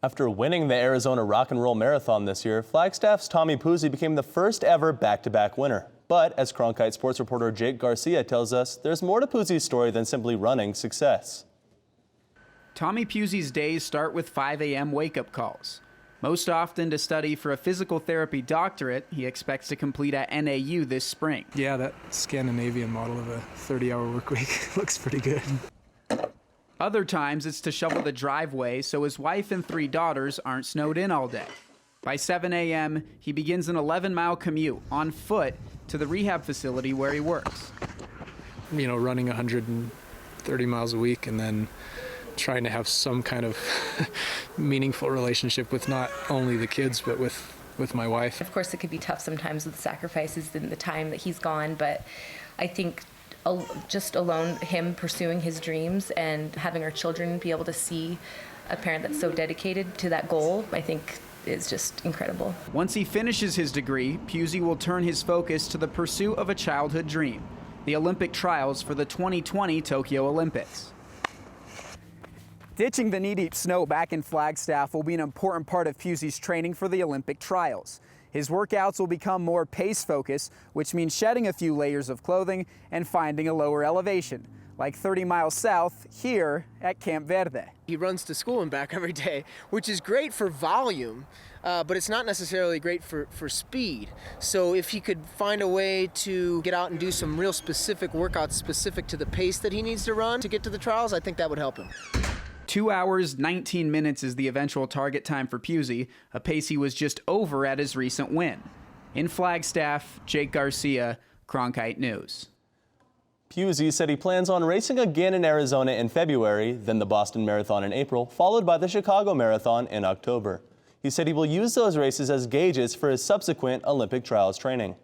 After winning the Arizona Rock and Roll Marathon this year, Flagstaff's Tommy PUZEY became the first ever back-to-back winner. But as Cronkite sports reporter GARCIA tells us, there's more to PUZEY's story than simply running success. Tommy PUZEY's days start with 5 a.m. wake-up calls. Most often to study for a physical therapy doctorate, he expects to complete at NAU this spring. Yeah, that Scandinavian model of a 30-hour work week looks pretty good. Other times it's to shovel the driveway so his wife and 3 daughters aren't snowed in all day. By 7 a.m., he begins an 11-mile commute on foot to the rehab facility where he works. You know, running 130 miles a week and then trying to have some kind of meaningful relationship with not only the kids, but with my wife. Of course, it could be tough sometimes with the sacrifices and the time that he's gone, but I think just alone him pursuing his dreams and having our children be able to see a parent that's so dedicated to that goal, I think is just incredible. Once he finishes his degree, PUZEY will turn his focus to the pursuit of a childhood dream, the Olympic trials for the 2020 Tokyo Olympics. Ditching the knee-deep snow back in Flagstaff will be an important part of PUZEY's training for the Olympic trials. His workouts will become more pace-focused, which means shedding a few layers of clothing and finding a lower elevation, like 30 miles south here at Camp Verde. He runs to school and back every day, which is great for volume, but it's not necessarily great for speed. So if he could find a way to get out and do some real specific workouts specific to the pace that he needs to run to get to the trials, I think that would help him. 2 hours, 19 minutes is the eventual target time for PUZEY, a pace he was just over at his recent win. In Flagstaff, GARCIA, Cronkite News. PUZEY said he plans on racing again in Arizona in February, then the Boston Marathon in April, followed by the Chicago Marathon in October. He said he will use those races as gauges for his subsequent Olympic trials training.